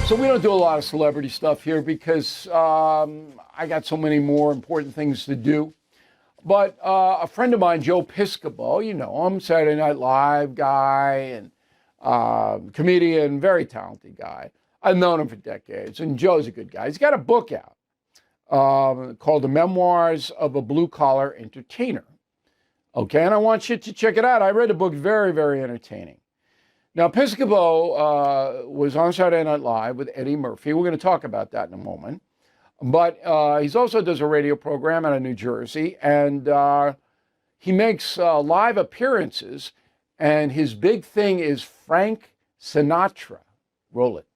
So we don't do a lot of celebrity stuff here because I got so many more important things to do. But a friend of mine, Joe Piscopo, you know him, Saturday Night Live guy and comedian, very talented guy. I've known him for decades, and Joe's a good guy. He's got a book out called The Memoirs of a Blue Collar Entertainer. Okay, and I want you to check it out. I read the book, very, very entertaining. Now, Piscopo was on Saturday Night Live with Eddie Murphy. We're going to talk about that in a moment. But he also does a radio program out of New Jersey, and he makes live appearances, and his big thing is Frank Sinatra. Roll it.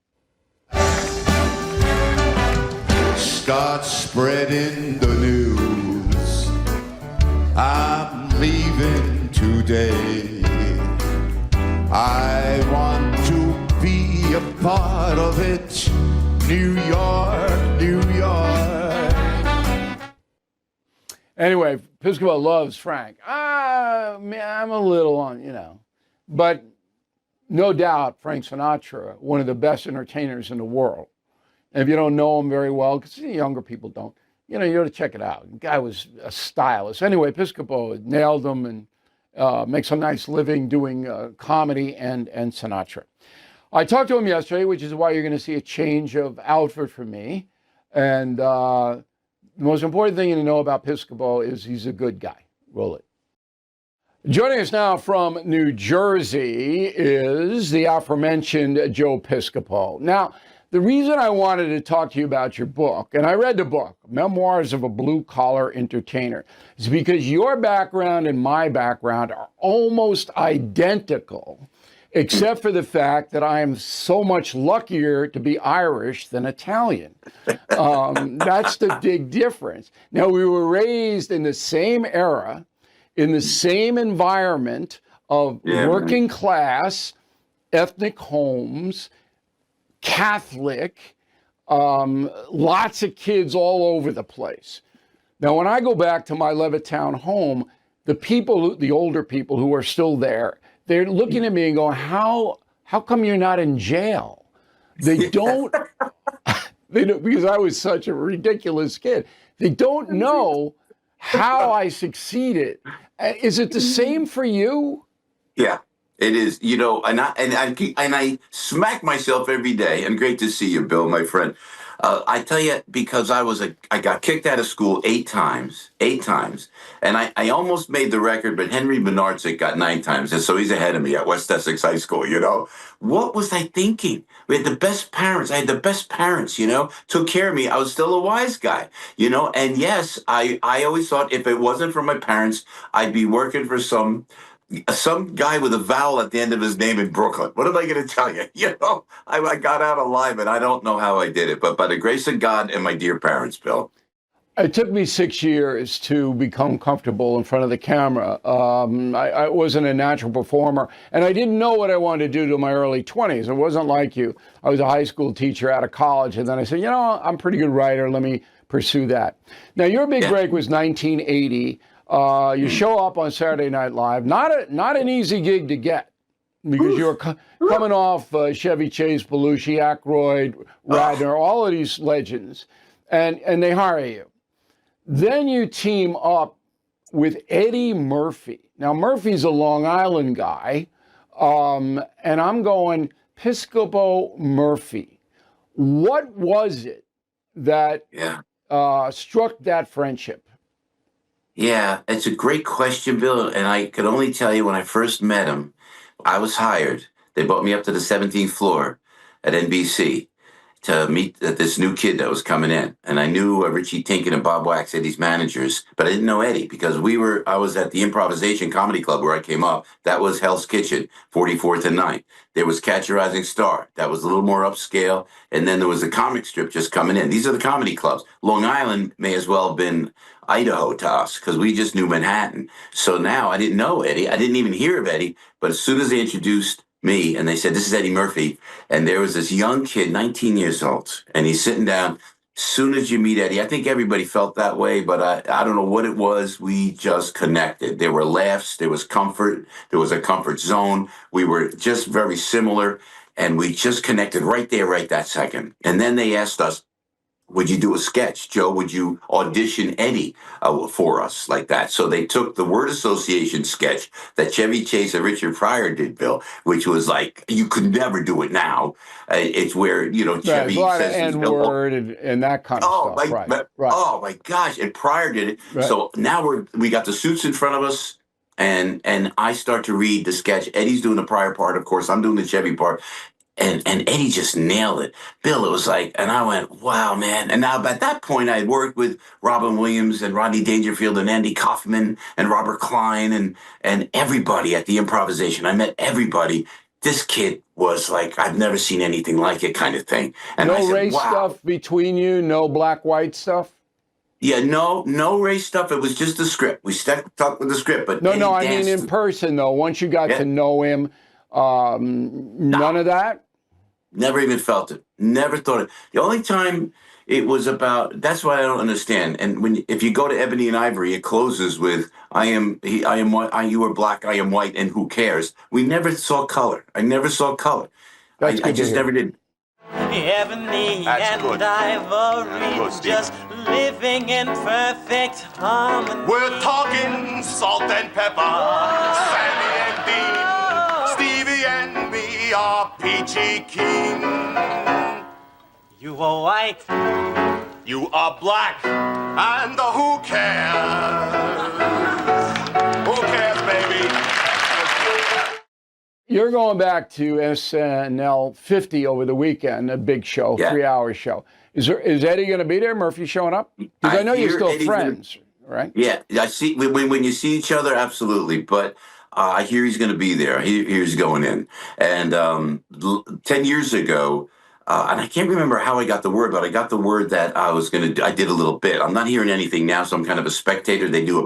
Start spreading the news. I'm leaving today. I want to be a part of it. New York, New York. Anyway, Piscopo loves Frank. I'm a little on, But no doubt, Frank Sinatra, one of the best entertainers in the world. And if you don't know him very well, because younger people don't, you ought to check it out. The guy was a stylist. Anyway, Piscopo nailed him and makes a nice living doing comedy and Sinatra. I talked to him yesterday, which is why you're going to see a change of outfit for me. And the most important thing to know about Piscopo is he's a good guy. Roll it. Joining us now from New Jersey is the aforementioned Joe Piscopo. Now, the reason I wanted to talk to you about your book, and I read the book, Memoirs of a Blue Collar Entertainer, is because your background and my background are almost identical, except for the fact that I am so much luckier to be Irish than Italian. That's the big difference. Now, we were raised in the same era, in the same environment of working class, ethnic homes, Catholic, lots of kids all over the place. Now, when I go back to my Levittown home, the older people who are still there, they're looking at me and going, how come you're not in jail? They don't, because I was such a ridiculous kid. They don't know how I succeeded. Is it the same for you? Yeah. It is, and I smack myself every day. And great to see you, Bill, my friend. I tell you, because I got kicked out of school 8 times, and I almost made the record, but Henry Bernardzik got 9 times, and so he's ahead of me at West Essex High School. What was I thinking? We had the best parents. I had the best parents. Took care of me. I was still a wise guy. And yes, I always thought if it wasn't for my parents, I'd be working for some guy with a vowel at the end of his name in Brooklyn. What am I going to tell you? I got out alive, and I don't know how I did it, but by the grace of God and my dear parents, Bill. It took me 6 years to become comfortable in front of the camera. I wasn't a natural performer, and I didn't know what I wanted to do till my early 20s. It wasn't like you. I was a high school teacher out of college, and then I said, I'm a pretty good writer. Let me pursue that. Now, your big break was 1980. You show up on Saturday Night Live, not an easy gig to get, because you're coming off Chevy Chase, Belushi, Aykroyd, Radner, all of these legends, and they hire you. Then you team up with Eddie Murphy. Now, Murphy's a Long Island guy, and I'm going, Piscopo Murphy. What was it that struck that friendship? Yeah, it's a great question, Bill. And I could only tell you when I first met him, I was hired. They brought me up to the 17th floor at NBC to meet this new kid that was coming in. And I knew Richie Tinkin and Bob Wax, Eddie's managers, but I didn't know Eddie because I was at the Improvisation Comedy Club where I came up. That was Hell's Kitchen, 44th and 9th. There was Catch a Rising Star. That was a little more upscale. And then there was the comic strip just coming in. These are the comedy clubs. Long Island may as well have been Idaho to us because we just knew Manhattan. So now I didn't know Eddie. I didn't even hear of Eddie. But as soon as they introduced me and they said, this is Eddie Murphy. And there was this young kid, 19 years old, and he's sitting down. As soon as you meet Eddie, I think everybody felt that way, but I don't know what it was. We just connected. There were laughs. There was comfort. There was a comfort zone. We were just very similar. And we just connected right there, right that second. And then they asked us, would you do a sketch? Joe, would you audition Eddie for us like that? So they took the word association sketch that Chevy Chase and Richard Pryor did, Bill, which was like, you could never do it now. It's where, Right, there's a Chevy lot of says, N-word and that kind of oh, stuff. Right, right. oh my gosh. And Pryor did it. Right. So now we got the suits in front of us. And I start to read the sketch. Eddie's doing the Pryor part, of course. I'm doing the Chevy part. And Eddie just nailed it. Bill, it was like, and I went, wow, man. And now at that point, I had worked with Robin Williams and Rodney Dangerfield and Andy Kaufman and Robert Klein and everybody at the improvisation. I met everybody. This kid was like, I've never seen anything like it kind of thing. And no I said, race wow. stuff between you, no black-white stuff? Yeah, no race stuff. It was just the script. We stuck with the script. But No, I mean in person, though. Once you got to know him, none of that? Never even felt it. Never thought it. The only time it was about, that's why I don't understand. And if you go to Ebony and Ivory, it closes with, I am white, you are black, I am white, and who cares? We never saw color. I never saw color. I just never did. Ebony and Ivory, just living in perfect harmony. We're talking salt and pepper, Sammy and Dean, Stevie and me are Peachy Keen. You are white, you are black, and who cares? Who cares, baby? You're going back to SNL 50 over the weekend, a big show, 3-hour show. Is Eddie going to be there? Murphy showing up? Because I know you're still Eddie's friends, right? Yeah, I see. When you see each other, absolutely. But I hear he's going to be there. He's going in. And 10 years ago, and I can't remember how I got the word, but I got the word that I was going to. I did a little bit. I'm not hearing anything now, so I'm kind of a spectator. They're doing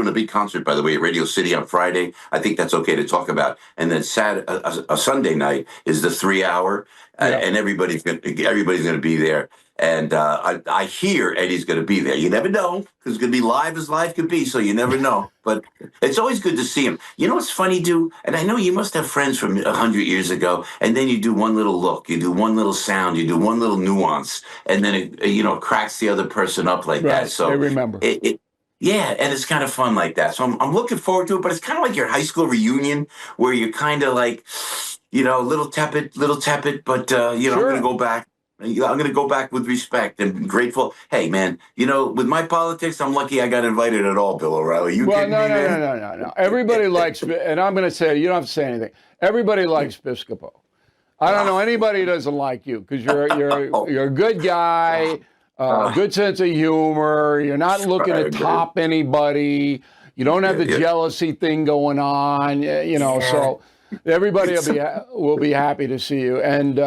a big concert, by the way, at Radio City on Friday. I think that's okay to talk about. And then a Sunday night is the 3-hour, and everybody's going to be there. And I hear Eddie's going to be there. You never know, because it's going to be live as live could be, so you never know. But it's always good to see him. You know what's funny, dude? And I know you must have friends from 100 years ago, and then you do one little look, you do one little sound, you do one little nuance, and then it cracks the other person up like that. So I remember. Yeah, and it's kind of fun like that. So I'm looking forward to it, but it's kind of like your high school reunion where you're kind of like, little tepid, but, I'm going to go back. I'm going to go back with respect and grateful. Hey, man, with my politics, I'm lucky I got invited at all, Bill O'Reilly. You kidding me, man? No. Everybody likes, and I'm going to say, you don't have to say anything. Everybody likes Piscopo. I don't know anybody who doesn't like you because you're a good guy, good sense of humor. You're not looking to top anybody. You don't have the jealousy thing going on, So everybody will be happy to see you. And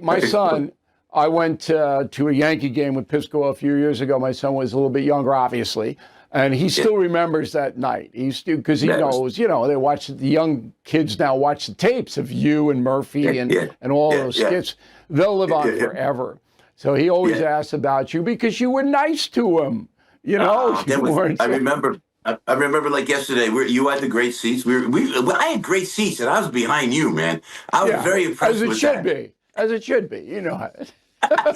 my son, I went to a Yankee game with Pisco a few years ago. My son was a little bit younger, obviously, and he still remembers that night. Because he knows, they watch, the young kids now watch the tapes of you and Murphy and all those skits. They'll live on forever. So he always asks about you because you were nice to him. I remember like yesterday. You had the great seats. I had great seats, and I was behind you, man. I was very impressed with that. As it should be, I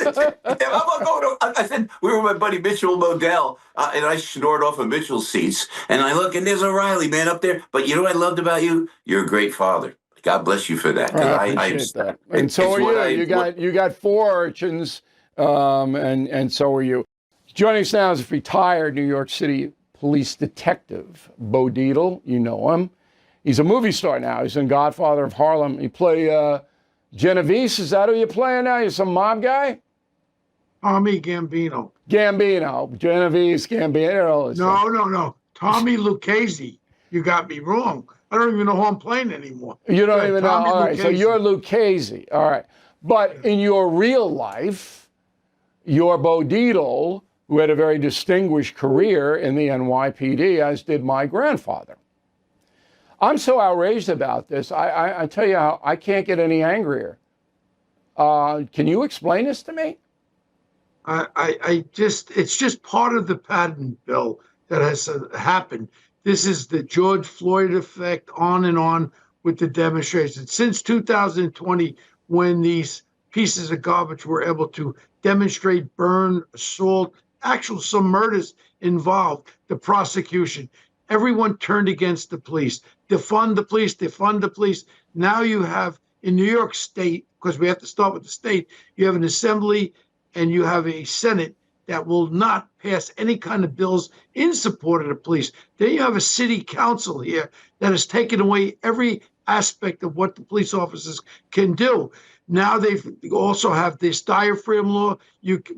said, we were with my buddy Mitchell Modell, and I snored off of Mitchell's seats, and I look, and there's O'Reilly, man, up there. But you know what I loved about you? You're a great father. God bless you for that. I appreciate that. And so are you. You got 4 urchins, and so are you. Joining us now is retired New York City police detective, Bo Dietl. You know him. He's a movie star now. He's in Godfather of Harlem. He played Genovese. Is that who you're playing now? You're some mob guy? Tommy Gambino. Genovese, Gambino. No. Tommy Lucchese. You got me wrong. I don't even know who I'm playing anymore. You don't even know. All right, so you're Lucchese. All right. But in your real life, you're Bo Dietl, who had a very distinguished career in the NYPD, as did my grandfather. I'm so outraged about this. I tell you how, I can't get any angrier. Can you explain this to me? It's just part of the pattern, Bill, that has happened. This is the George Floyd effect, on and on. with the demonstrations. Since 2020, when these pieces of garbage were able to demonstrate, burn, assault, actual some murders involved, the prosecution, everyone turned against the police. Defund the police, defund the police. Now you have in New York State, because we have to start with the state, you have an assembly and you have a Senate that will not pass any kind of bills in support of the police. Then you have a city council here that has taken away every aspect of what the police officers can do. Now they also have this diaphragm law.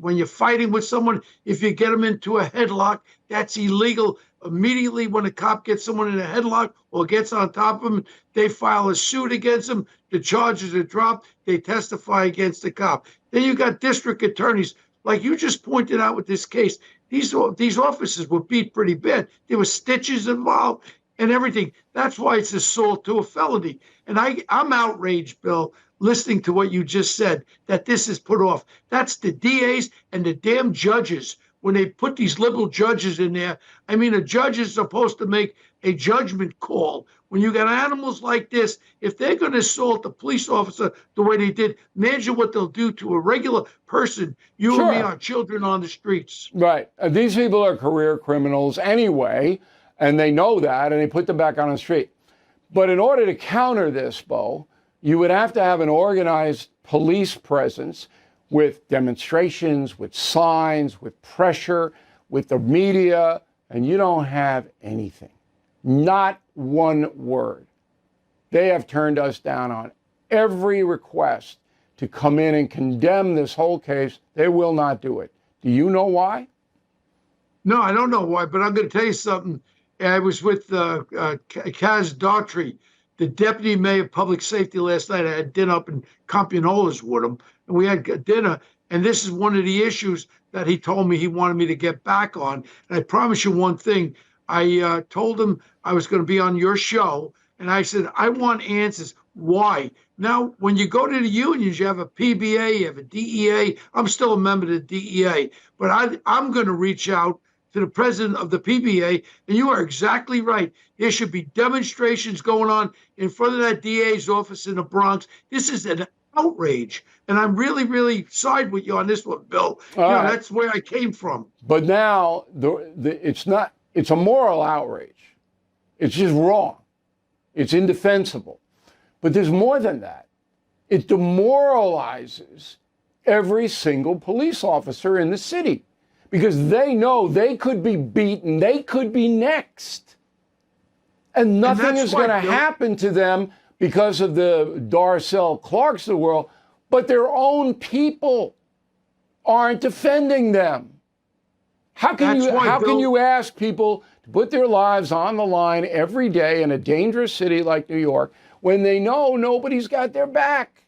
When you're fighting with someone, if you get them into a headlock, that's illegal. Immediately when a cop gets someone in a headlock or gets on top of them, they file a suit against them. The charges are dropped. They testify against the cop. Then you got district attorneys, like you just pointed out with this case. These officers were beat pretty bad. There were stitches involved and everything. That's why it's assault to a felony. And I'm outraged, Bill, listening to what you just said, that this is put off. That's the DAs and the damn judges. When they put these liberal judges in there, I mean, a judge is supposed to make a judgment call. When you got animals like this, if they're going to assault a police officer the way they did, imagine what they'll do to a regular person. You Sure. and me are children on the streets. Right. These people are career criminals anyway, and they know that, and they put them back on the street. But in order to counter this, Bo, you would have to have an organized police presence with demonstrations, with signs, with pressure, with the media, and you don't have anything. Not one word. They have turned us down on every request to come in and condemn this whole case. They will not do it. Do you know why? No, I don't know why, but I'm going to tell you something. I was with Kaz Daughtry, the deputy mayor of public safety, last night. I had dinner up in Campianolas with him, and we had dinner. And this is one of the issues that he told me he wanted me to get back on. And I promise you one thing. I told him I was going to be on your show, and I said, I want answers. Why? Now, when you go to the unions, you have a PBA, you have a DEA. I'm still a member of the DEA, but I'm going to reach out to the president of the PBA, and you are exactly right. There should be demonstrations going on in front of that DA's office in the Bronx. This is an outrage, and I'm really, really side with you on this one, Bill. Right. That's where I came from. But now it's a moral outrage. It's just wrong. It's indefensible. But there's more than that. It demoralizes every single police officer in the city, because they know they could be beaten, they could be next. And nothing is going to happen to them because of the Darcel Clarks of the world, but their own people aren't defending them. How can you ask people to put their lives on the line every day in a dangerous city like New York when they know nobody's got their back?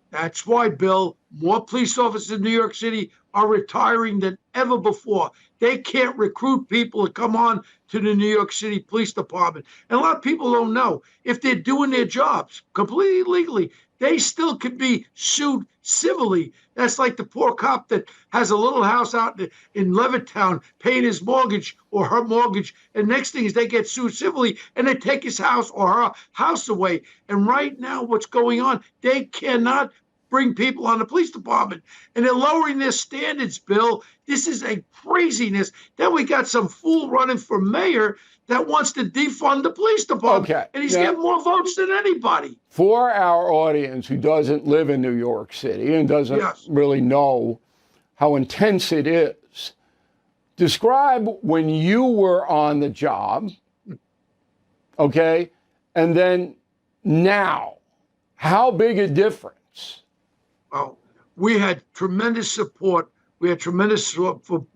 That's why, Bill, more police officers in New York City are retiring than ever before. They can't recruit people to come on to the New York City Police Department. And a lot of people don't know, if they're doing their jobs completely legally, they still could be sued civilly. That's like the poor cop that has a little house out in Levittown paying his mortgage or her mortgage. And next thing is they get sued civilly and they take his house or her house away. And right now what's going on, they cannot bring people on the police department. And they're lowering their standards, Bill. This is a craziness. Then we got some fool running for mayor that wants to defund the police department. Okay. And he's getting more votes than anybody. For our audience who doesn't live in New York City and doesn't really know how intense it is, describe when you were on the job, okay, and then now. How big a difference? Well, we had tremendous support. We had tremendous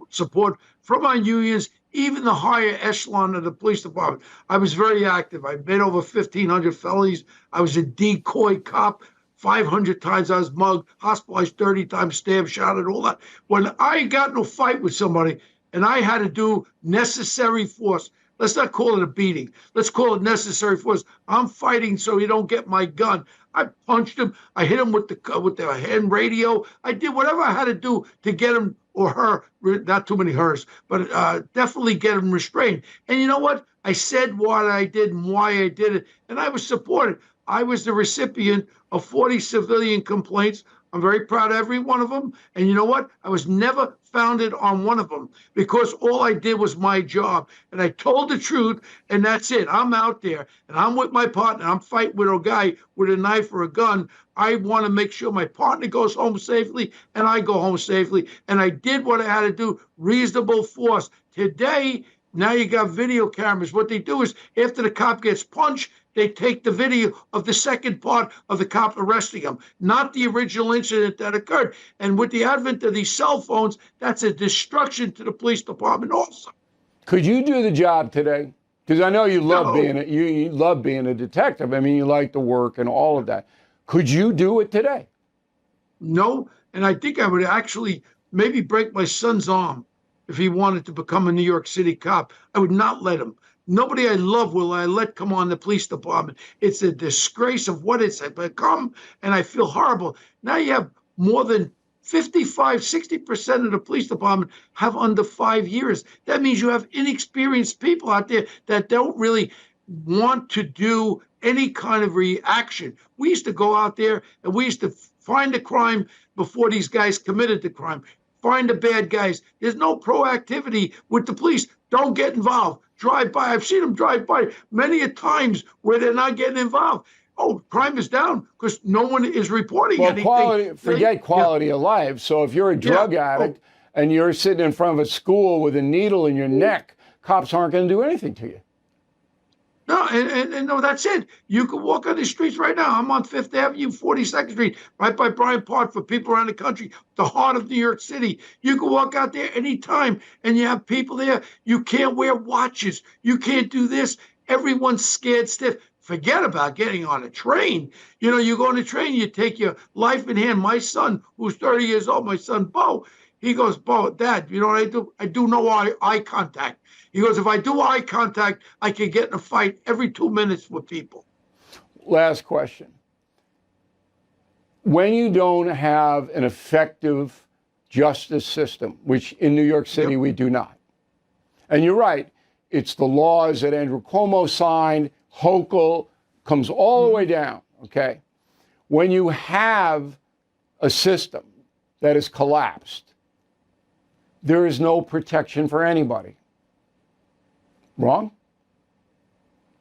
support from our unions, even the higher echelon of the police department. I was very active. I made over 1,500 felonies. I was a decoy cop. 500 times I was mugged, hospitalized 30 times, stabbed, shot, and all that. When I got in a fight with somebody and I had to do necessary force, let's not call it a beating. Let's call it necessary force. I'm fighting so you don't get my gun. I punched him. I hit him with the hand radio. I did whatever I had to do to get him or her, not too many hers, but definitely get him restrained. And you know what? I said what I did and why I did it, and I was supported. I was the recipient of 40 civilian complaints. I'm very proud of every one of them. And you know what? I was never founded on one of them because all I did was my job. And I told the truth, and that's it. I'm out there, and I'm with my partner. I'm fighting with a guy with a knife or a gun. I want to make sure my partner goes home safely, and I go home safely. And I did what I had to do, reasonable force. Today, now you got video cameras. What they do is after the cop gets punched, they take the video of the second part of the cop arresting him, not the original incident that occurred. And with the advent of these cell phones, that's a destruction to the police department also. Could you do the job today? Because I know you love No. you love being a detective. I mean, you like the work and all of that. Could you do it today? No, and I think I would actually maybe break my son's arm if he wanted to become a New York City cop. I would not let him. Nobody I love will I let come on the police department. It's a disgrace of what it's become, and I feel horrible. Now you have more than 55, 60% of the police department have under 5 years. That means you have inexperienced people out there that don't really want to do any kind of reaction. We used to go out there and we used to find a crime before these guys committed the crime. Find the bad guys. There's no proactivity with the police. Don't get involved. Drive by. I've seen them drive by many a times where they're not getting involved. Oh, crime is down because no one is reporting anything. Forget quality of life. So if you're a drug addict and you're sitting in front of a school with a needle in your neck, cops aren't going to do anything to you. No, and no, that's it. You can walk on the streets right now. I'm on Fifth Avenue, 42nd Street, right by Bryant Park for people around the country, the heart of New York City. You can walk out there anytime, and you have people there. You can't wear watches. You can't do this. Everyone's scared stiff. Forget about getting on a train. You know, you go on a train, you take your life in hand. My son, who's 30 years old, my son, Bo, he goes, Bo, Dad, you know what I do? I do no eye contact. He goes, if I do eye contact, I can get in a fight every 2 minutes with people. Last question. When you don't have an effective justice system, which in New York City we do not, and you're right, it's the laws that Andrew Cuomo signed, Hochul, comes all the way down, okay? When you have a system that has collapsed, there is no protection for anybody. Wrong?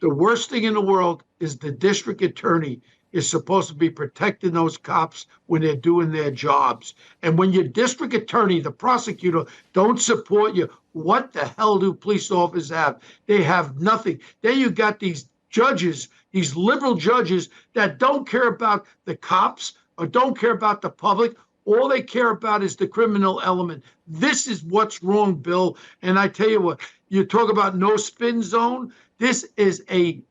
The worst thing in the world is the district attorney is supposed to be protecting those cops when they're doing their jobs. And when your district attorney, the prosecutor, don't support you, what the hell do police officers have? They have nothing. Then you got these judges, these liberal judges that don't care about the cops or don't care about the public. All they care about is the criminal element. This is what's wrong, Bill. And I tell you what, you talk about no spin zone. This is a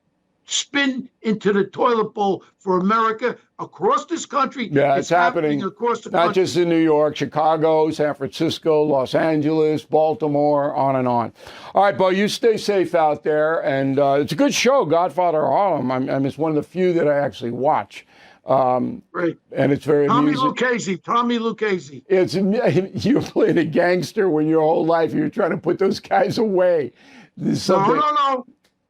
spin into the toilet bowl for America across this country. Yeah, it's happening across the not country. just in New York, Chicago, San Francisco, Los Angeles, Baltimore, on and on. All right, Bo, you stay safe out there. And it's a good show, Godfather Harlem. I mean, it's one of the few that I actually watch. Right. And it's very amusing. Tommy Lucchese. It's you're playing a gangster when your whole life you're trying to put those guys away. No.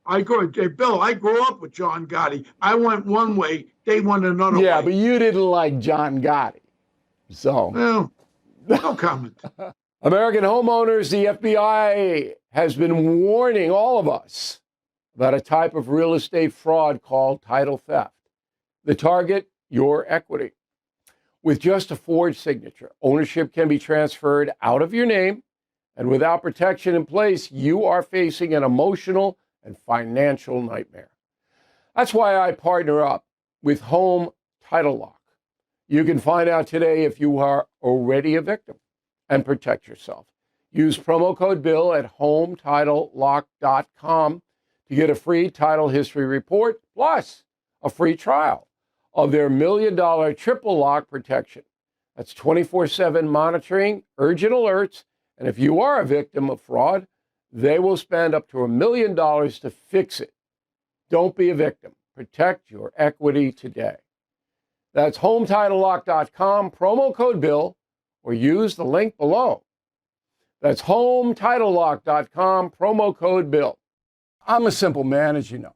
Bill, I grew up with John Gotti. I went one way, they went another way. Yeah, but you didn't like John Gotti. So. Well, no comment. American homeowners, the FBI has been warning all of us about a type of real estate fraud called title theft. The target, your equity. With just a forged signature, ownership can be transferred out of your name, and without protection in place, you are facing an emotional and financial nightmare. That's why I partner up with Home Title Lock. You can find out today if you are already a victim and protect yourself. Use promo code BILL at HomeTitleLock.com to get a free title history report, plus a free trial of their $1 million triple lock protection. That's 24/7 monitoring, urgent alerts, and if you are a victim of fraud, they will spend up to $1 million to fix it. Don't be a victim. Protect your equity today. That's HomeTitleLock.com, promo code Bill, or use the link below. That's HomeTitleLock.com, promo code Bill. I'm a simple man, as you know.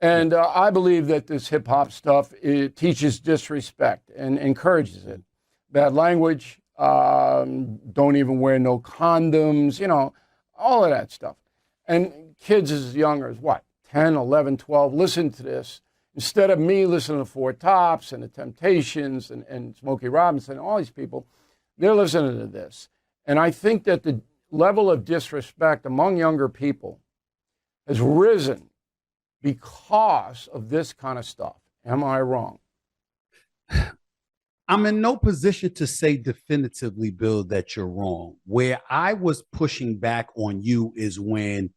And I believe that this hip hop stuff, it teaches disrespect and encourages it. Bad language, don't even wear no condoms, all of that stuff. And kids as young as what, 10, 11, 12, listen to this. Instead of me listening to Four Tops and the Temptations and Smokey Robinson and all these people, they're listening to this. And I think that the level of disrespect among younger people has risen because of this kind of stuff. Am I wrong? I'm in no position to say definitively, Bill, that you're wrong. Where I was pushing back on you is when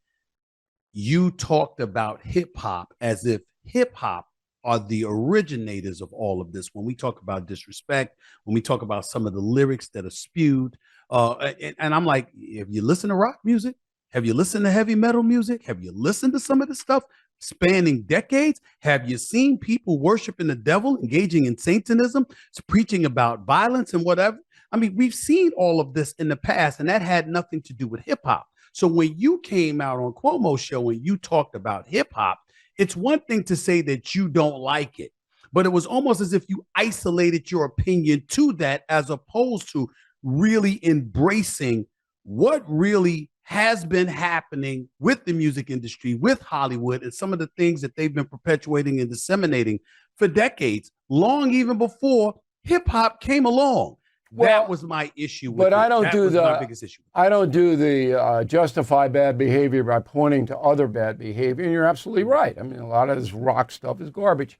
you talked about hip hop as if hip hop are the originators of all of this. When we talk about disrespect, when we talk about some of the lyrics that are spewed, and I'm like, if you listen to rock music, have you listened to heavy metal music? Have you listened to some of the stuff spanning decades? Have you seen people worshiping the devil, engaging in Satanism, preaching about violence and whatever? I mean, we've seen all of this in the past, and that had nothing to do with hip hop. So when you came out on Cuomo's show and you talked about hip hop, it's one thing to say that you don't like it, but it was almost as if you isolated your opinion to that, as opposed to really embracing what really has been happening with the music industry, with Hollywood, and some of the things that they've been perpetuating and disseminating for decades, long even before hip hop came along. Well, that was my issue. But I don't do my biggest issue. I don't do the justify bad behavior by pointing to other bad behavior. And you're absolutely right. I mean, a lot of this rock stuff is garbage.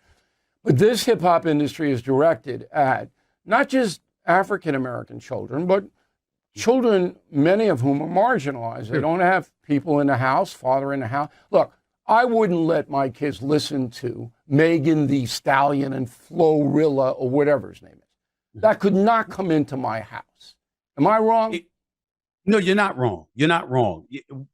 But this hip hop industry is directed at not just African American children, but children, many of whom are marginalized. They don't have people in the house, father in the house. Look, I wouldn't let my kids listen to Megan Thee Stallion and Florilla or whatever his name is. That could not come into my house. Am I wrong? No, you're not wrong. You're not wrong.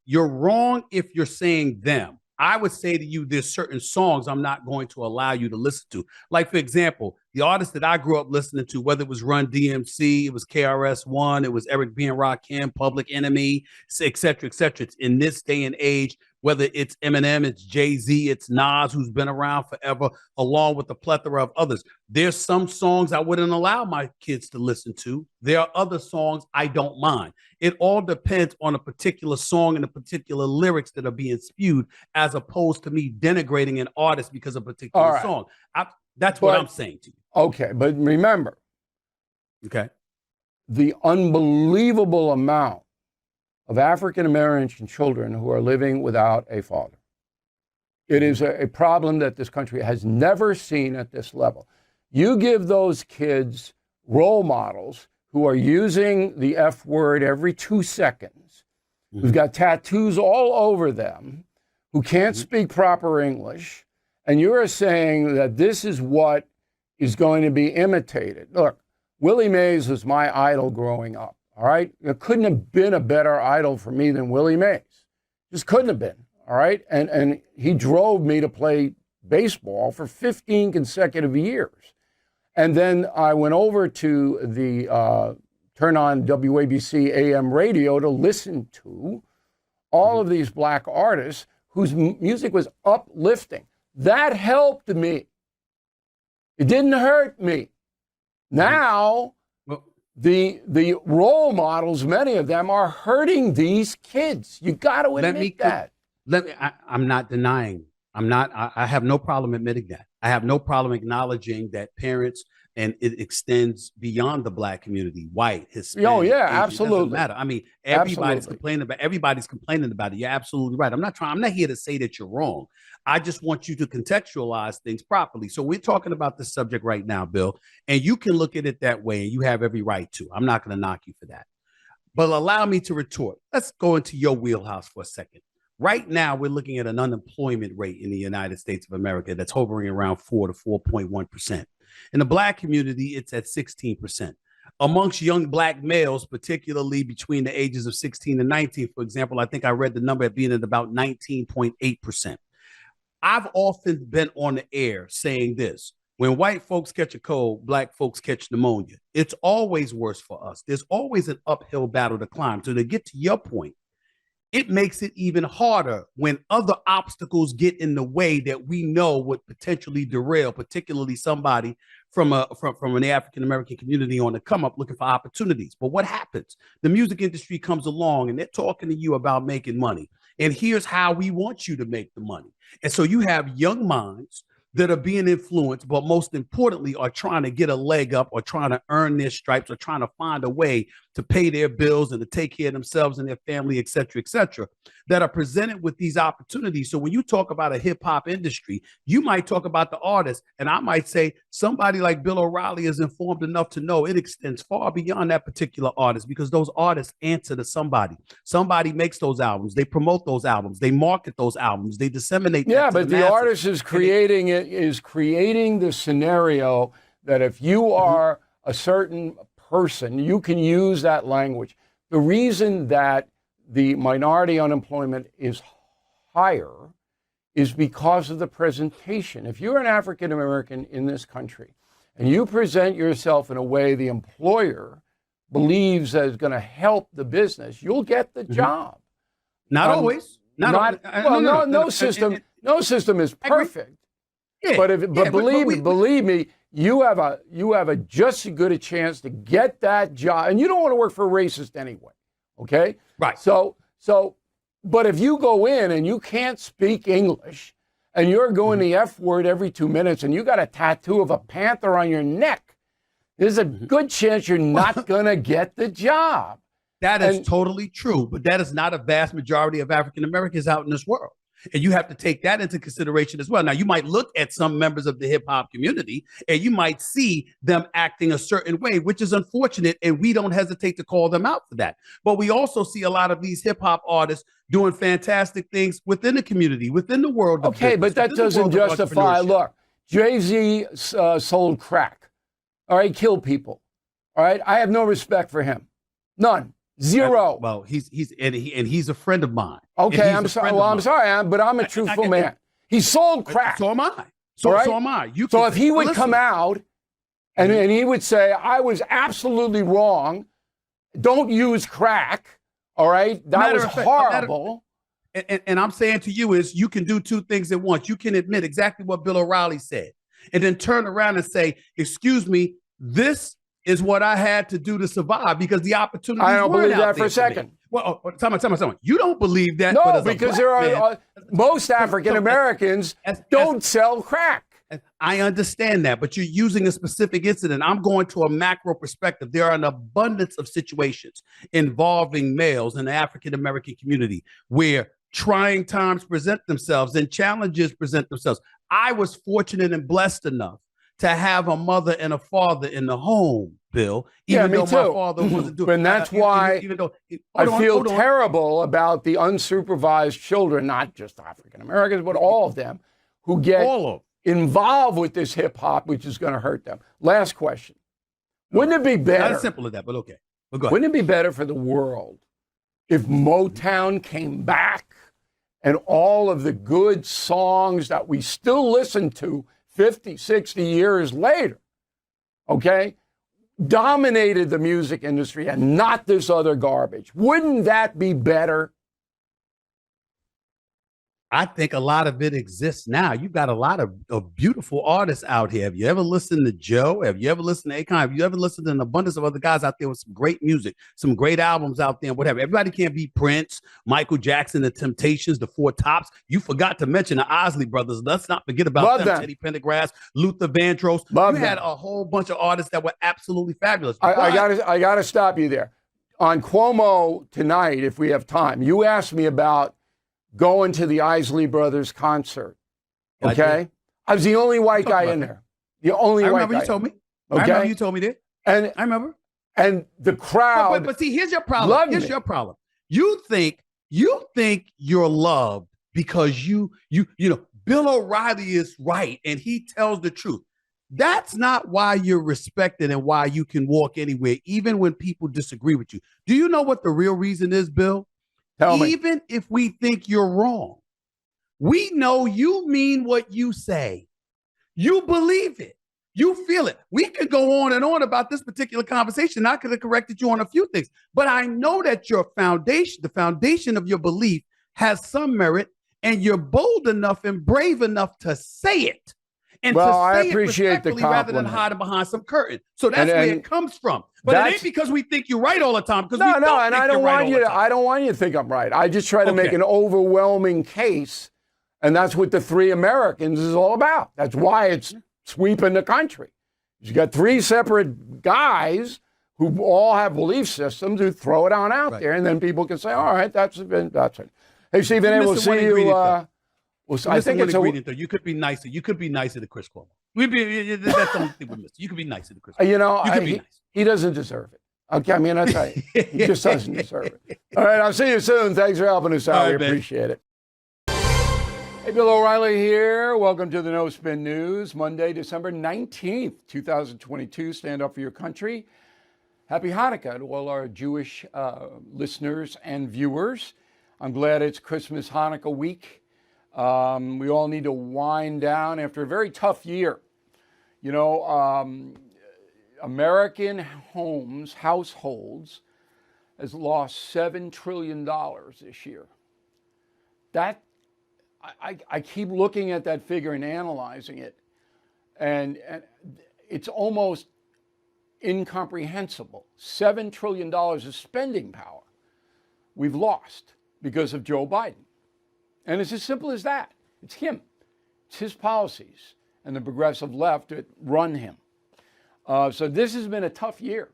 You're wrong if you're saying them. I would say to you, there's certain songs I'm not going to allow you to listen to. Like, for example, the artists that I grew up listening to, whether it was Run DMC, it was KRS-One, it was Eric B. and Rakim, Public Enemy, et cetera, et cetera. It's in this day and age, whether it's Eminem, it's Jay-Z, it's Nas, who's been around forever, along with a plethora of others. There's some songs I wouldn't allow my kids to listen to. There are other songs I don't mind. It all depends on a particular song and the particular lyrics that are being spewed, as opposed to me denigrating an artist because of a particular song. That's what I'm saying to you. Okay, but remember, the unbelievable amount of African American children who are living without a father. It is a problem that this country has never seen at this level. You give those kids role models who are using the F word every 2 seconds, who've got tattoos all over them, who can't speak proper English, and you're saying that this is what is going to be imitated. Look, Willie Mays was my idol growing up. All right. There couldn't have been a better idol for me than Willie Mays. Just couldn't have been. All right. And he drove me to play baseball for 15 consecutive years. And then I went over to the turn on WABC AM radio to listen to all of these black artists whose music was uplifting. That helped me. It didn't hurt me. Now, the role models, many of them, are hurting these kids. You got to admit that. I'm not denying. I have no problem admitting that. I have no problem acknowledging that parents, and it extends beyond the black community, white, Hispanic. Oh yeah, Asian, absolutely. It doesn't matter. I mean, everybody's complaining about it. You're absolutely right. I'm not here to say that you're wrong. I just want you to contextualize things properly. So we're talking about this subject right now, Bill, and you can look at it that way, and you have every right to. I'm not going to knock you for that. But allow me to retort. Let's go into your wheelhouse for a second. Right now, we're looking at an unemployment rate in the United States of America that's hovering around 4 to 4.1%. In the black community, it's at 16%. Amongst young black males, particularly between the ages of 16 and 19, for example, I think I read the number at being at about 19.8%. I've often been on the air saying this: When white folks catch a cold, black folks catch pneumonia. It's always worse for us. There's always an uphill battle to climb. So to get to your point, it makes it even harder when other obstacles get in the way that we know would potentially derail, particularly somebody from an African American community on the come up looking for opportunities. But what happens? The music industry comes along and they're talking to you about making money. And here's how we want you to make the money. And so you have young minds that are being influenced, but most importantly, are trying to get a leg up or trying to earn their stripes or trying to find a way to pay their bills and to take care of themselves and their family, et cetera, that are presented with these opportunities. So when you talk about a hip hop industry, you might talk about the artist, and I might say somebody like Bill O'Reilly is informed enough to know it extends far beyond that particular artist, because those artists answer to somebody. Somebody makes those albums, they promote those albums, they market those albums, they disseminate. Yeah, but the artist is creating the scenario that if you are a certain person, you can use that language. The reason that the minority unemployment is higher is because of the presentation. If you're an African American in this country and you present yourself in a way the employer believes that is going to help the business, you'll get the job. Not always. No system is perfect. Yeah, but believe me, you have a just as good a chance to get that job, and you don't want to work for a racist anyway. Okay, right. So, but if you go in and you can't speak English, and you're going the F word every 2 minutes, and you got a tattoo of a panther on your neck, there's a good chance you're not gonna get the job. That is totally true, but that is not a vast majority of African Americans out in this world. And you have to take that into consideration as well. Now, you might look at some members of the hip hop community and you might see them acting a certain way, which is unfortunate. And we don't hesitate to call them out for that. But we also see a lot of these hip hop artists doing fantastic things within the community, within the world. Okay, but that doesn't justify. Look, Jay-Z sold crack. All right, killed people. All right, I have no respect for him. None. Zero. Well, he's a friend of mine. Okay, I'm sorry. Well, I'm sorry, but I'm a truthful man. He sold crack. So am I. So am I. So if he would come out and he would say, I was absolutely wrong, don't use crack, all right? That was horrible. And I'm saying to you is you can do two things at once. You can admit exactly what Bill O'Reilly said and then turn around and say, excuse me, this is what I had to do to survive because the opportunity. I don't believe that for a second. Well, tell me. You don't believe that? No, because there are most African Americans don't sell crack. I understand that, but you're using a specific incident. I'm going to a macro perspective. There are an abundance of situations involving males in the African American community where trying times present themselves and challenges present themselves. I was fortunate and blessed enough to have a mother and a father in the home, Bill. Even though my father wasn't doing it. And that's why I feel terrible about the unsupervised children, not just African Americans, but all of them, who get involved with this hip hop, which is going to hurt them. Last question. Wouldn't it be better? Not as simple as that, but okay. Well, go ahead. Wouldn't it be better for the world if Motown came back and all of the good songs that we still listen to 50, 60 years later, okay, dominated the music industry and not this other garbage? Wouldn't that be better? I think a lot of it exists now. You've got a lot of beautiful artists out here. Have you ever listened to Joe? Have you ever listened to Akon? Have you ever listened to an abundance of other guys out there with some great music, some great albums out there, whatever? Everybody can't be Prince, Michael Jackson, the Temptations, the Four Tops. You forgot to mention the Isley Brothers. Let's not forget about them. Teddy Pendergrass, Luther Vandross. You had a whole bunch of artists that were absolutely fabulous. I gotta stop you there. On Cuomo tonight, if we have time, you asked me about going to the Isley Brothers concert. Okay? I was the only white guy in there. The only white guy. I remember you told me. Okay? I remember you told me that. And I remember. And the crowd. But see, here's your problem. Here's your problem. You think you're loved because you know, Bill O'Reilly is right and he tells the truth. That's not why you're respected and why you can walk anywhere, even when people disagree with you. Do you know what the real reason is, Bill? Even if we think you're wrong, we know you mean what you say. You believe it. You feel it. We could go on and on about this particular conversation. I could have corrected you on a few things, but I know that your foundation, the foundation of your belief, has some merit, and you're bold enough and brave enough to say it. And well, to I say appreciate it the respectfully rather than compliment. hiding behind some curtain. So that's where it comes from. But it ain't because we think you're right all the time. Because no, we no, and I don't want you. I don't want you to think I'm right. I just try to make an overwhelming case, and that's what the Three Americans is all about. That's why it's sweeping the country. You got three separate guys who all have belief systems who throw it on out there, and then people can say, "All right, that's it." Hey, Stephen A., we'll see you. I think it's though. You could be nicer. You could be nicer to Chris Cuomo. That's the only thing we missed. You could be nicer to Chris Cuomo. You know, he doesn't deserve it. Okay, I mean, I tell you, he just doesn't deserve it. All right, I'll see you soon. Thanks for helping us out. We appreciate it. Hey, Bill O'Reilly here. Welcome to the No Spin News. Monday, December 19th, 2022. Stand up for your country. Happy Hanukkah to all our Jewish listeners and viewers. I'm glad it's Christmas Hanukkah week. We all need to wind down after a very tough year. You know, American households has lost $7 trillion this year. That I keep looking at that figure and analyzing it, and it's almost incomprehensible. $7 trillion of spending power we've lost because of Joe Biden. And it's as simple as that. It's him. It's his policies and the progressive left that run him. So this has been a tough year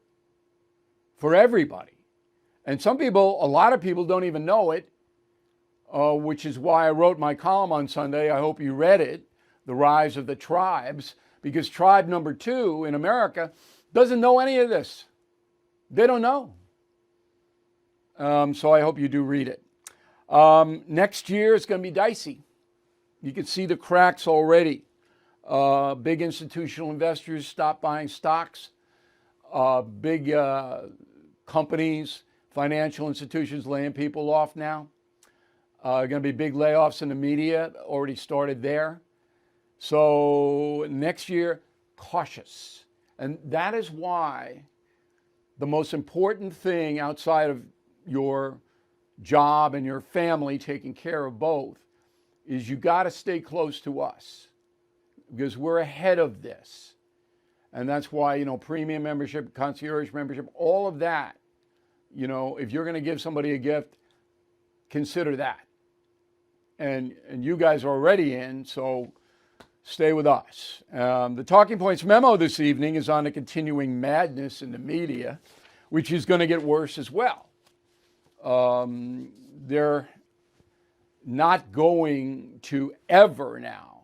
for everybody. And a lot of people don't even know it, which is why I wrote my column on Sunday. I hope you read it, The Rise of the Tribes, because tribe number 2 in America doesn't know any of this. They don't know. So I hope you do read it. Next year it's going to be dicey. You can see the cracks already. Big institutional investors stop buying stocks. Big companies, financial institutions laying people off now. Going to be big layoffs in the media, already started there. So next year, cautious. And that is why the most important thing outside of your job and your family, taking care of both, is you got to stay close to us because we're ahead of this. And that's why, you know, premium membership, concierge membership, all of that, you know, if you're going to give somebody a gift, consider that. And you guys are already in, so stay with us. The Talking Points memo this evening is on the continuing madness in the media, which is going to get worse as well. They're not going to ever now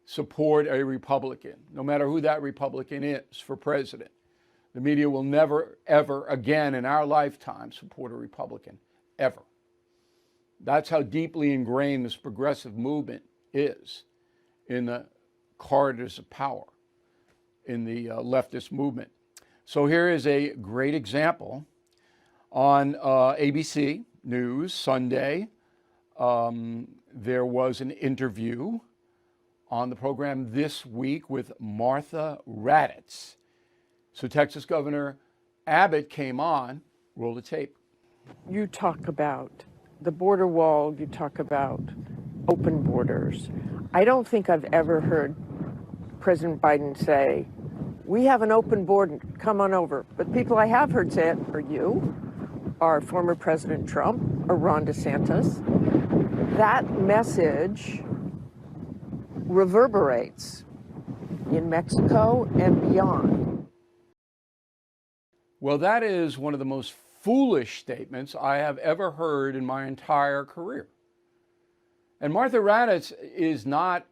support a Republican, no matter who that Republican is for president. The media will never, ever again in our lifetime support a Republican, ever. That's how deeply ingrained this progressive movement is in the corridors of power in the leftist movement. So here is a great example. On ABC News Sunday, there was an interview on the program This Week with Martha Raddatz. So Texas Governor Abbott came on, roll the tape. You talk about the border wall, you talk about open borders. I don't think I've ever heard President Biden say, we have an open border, come on over. But people I have heard say it are you, are former President Trump, or Ron DeSantis. That message reverberates in Mexico and beyond. Well, that is one of the most foolish statements I have ever heard in my entire career. And Martha Raddatz is not,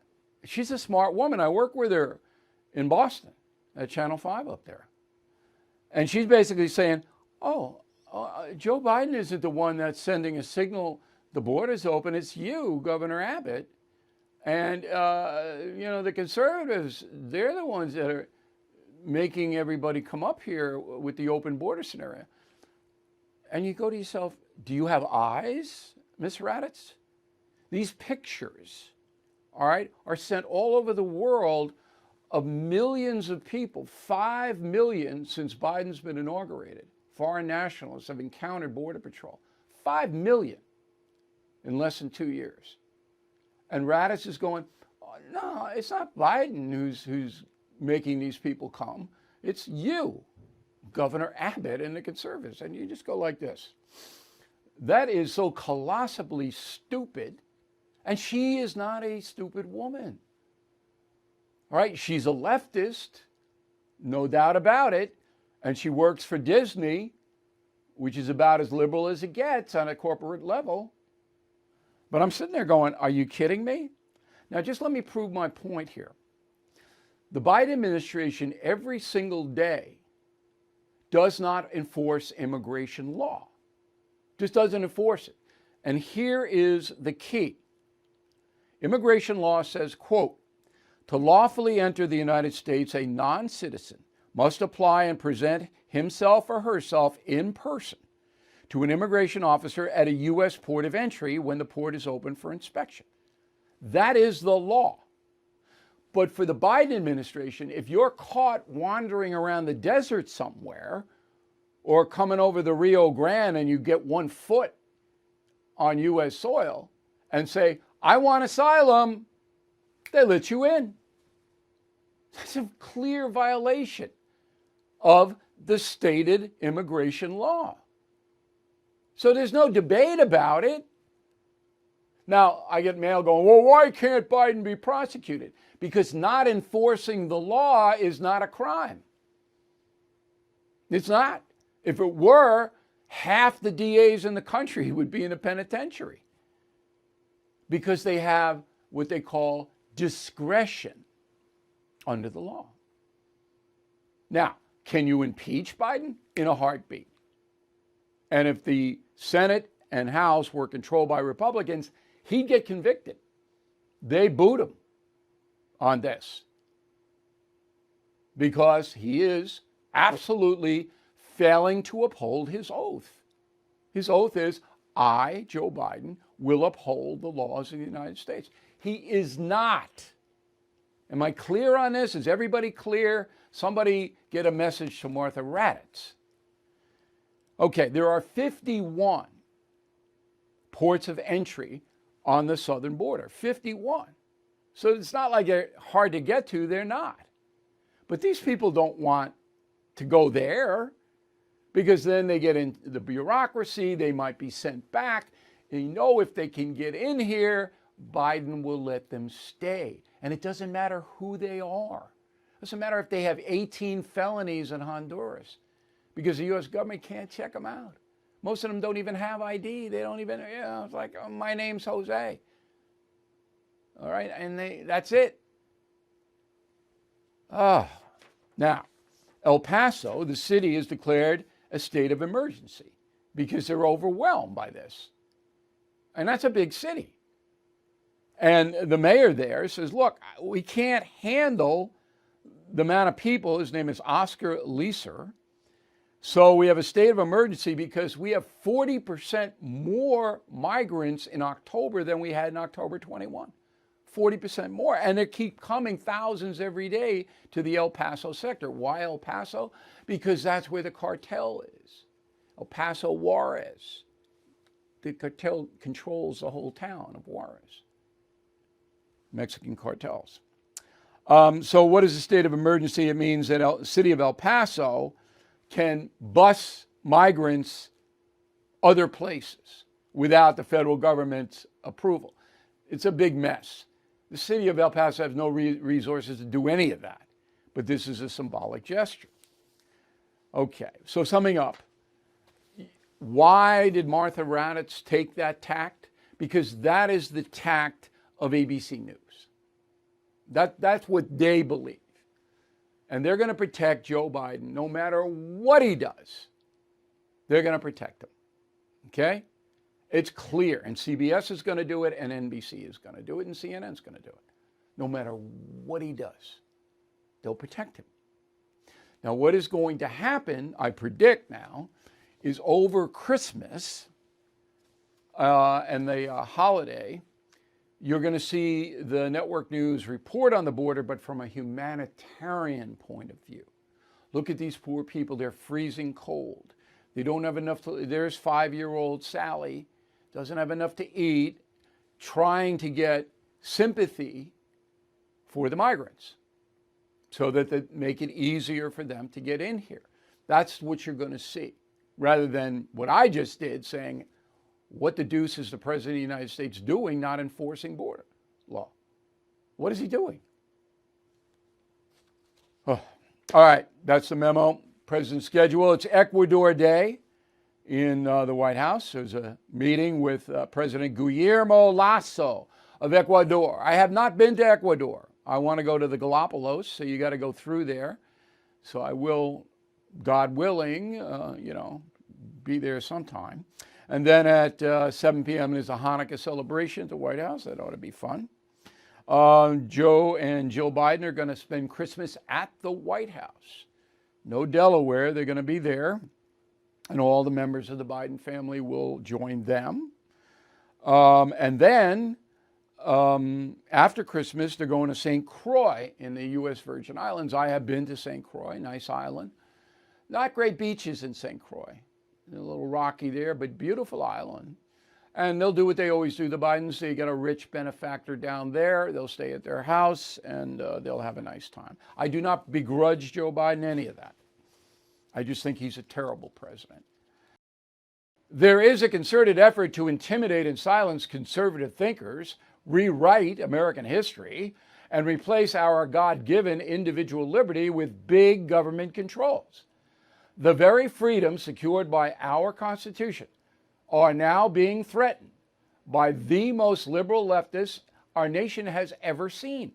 she's a smart woman. I work with her in Boston at Channel 5 up there. And she's basically saying, Joe Biden isn't the one that's sending a signal the border's open. It's you, Governor Abbott. And, the conservatives, they're the ones that are making everybody come up here with the open border scenario. And you go to yourself, do you have eyes, Miss Raddatz? These pictures, all right, are sent all over the world of millions of people, 5 million since Biden's been inaugurated, foreign nationalists have encountered Border Patrol. 5 million in less than 2 years. And Raddatz is going, oh, no, it's not Biden who's making these people come. It's you, Governor Abbott and the conservatives. And you just go like this. That is so colossally stupid. And she is not a stupid woman. All right, she's a leftist, no doubt about it. And she works for Disney, which is about as liberal as it gets on a corporate level. But I'm sitting there going, are you kidding me? Now, just let me prove my point here. The Biden administration every single day does not enforce immigration law. Just doesn't enforce it. And here is the key. Immigration law says, quote, to lawfully enter the United States, a non-citizen must apply and present himself or herself in person to an immigration officer at a U.S. port of entry when the port is open for inspection. That is the law. But for the Biden administration, if you're caught wandering around the desert somewhere or coming over the Rio Grande and you get 1 foot on U.S. soil and say, I want asylum, they let you in. That's a clear violation of the stated immigration law. So there's no debate about it. Now, I get mail going, well, why can't Biden be prosecuted? Because not enforcing the law is not a crime. It's not. If it were, half the DAs in the country would be in a penitentiary because they have what they call discretion under the law. Now, can you impeach Biden? In a heartbeat. And if the Senate and House were controlled by Republicans, he'd get convicted. They boot him on this because he is absolutely failing to uphold his oath. His oath is, I, Joe Biden, will uphold the laws of the United States. He is not. Am I clear on this? Is everybody clear? Somebody get a message to Martha Raddatz. Okay, there are 51 ports of entry on the southern border. 51. So it's not like they're hard to get to. They're not. But these people don't want to go there because then they get into the bureaucracy. They might be sent back. And you know, if they can get in here, Biden will let them stay. And it doesn't matter who they are. It doesn't matter if they have 18 felonies in Honduras because the U.S. government can't check them out. Most of them don't even have ID. They don't even, it's like, oh, my name's Jose. All right, and that's it. Now, El Paso, the city, has declared a state of emergency because they're overwhelmed by this. And that's a big city. And the mayor there says, look, we can't handle the amount of people. His name is Oscar Leeser. So we have a state of emergency because we have 40% more migrants in October than we had in October 21. 40% more. And they keep coming thousands every day to the El Paso sector. Why El Paso? Because that's where the cartel is. El Paso Juarez. The cartel controls the whole town of Juarez. Mexican cartels. So what is a state of emergency? It means that the city of El Paso can bus migrants other places without the federal government's approval. It's a big mess. The city of El Paso has no resources to do any of that, but this is a symbolic gesture. Okay, so summing up, why did Martha Raddatz take that tact? Because that is the tact of ABC News. That's what they believe. And they're going to protect Joe Biden no matter what he does. They're going to protect him. Okay? It's clear. And CBS is going to do it, and NBC is going to do it, and CNN is going to do it. No matter what he does, they'll protect him. Now, what is going to happen, I predict now, is over Christmas and the holiday, you're going to see the network news report on the border, but from a humanitarian point of view. Look at these poor people. They're freezing cold. They don't have enough to, there's 5-year-old Sally, doesn't have enough to eat, trying to get sympathy for the migrants so that they make it easier for them to get in here. That's what you're going to see, rather than what I just did, saying, what the deuce is the President of the United States doing not enforcing border law? What is he doing? Oh. All right, that's the memo. President's schedule. It's Ecuador Day in the White House. There's a meeting with President Guillermo Lasso of Ecuador. I have not been to Ecuador. I want to go to the Galapagos, so you got to go through there. So I will, God willing, be there sometime. And then at 7 p.m. is a Hanukkah celebration at the White House. That ought to be fun. Joe and Jill Biden are going to spend Christmas at the White House. No Delaware. They're going to be there. And all the members of the Biden family will join them. And then after Christmas, they're going to St. Croix in the U.S. Virgin Islands. I have been to St. Croix, nice island. Not great beaches in St. Croix. A little rocky there, but beautiful island. And they'll do what they always do. The Bidens, they get a rich benefactor down there. They'll stay at their house, and they'll have a nice time. I do not begrudge Joe Biden any of that. I just think he's a terrible president. There is a concerted effort to intimidate and silence conservative thinkers, rewrite American history, and replace our God-given individual liberty with big government controls. The very freedoms secured by our Constitution are now being threatened by the most liberal leftists our nation has ever seen.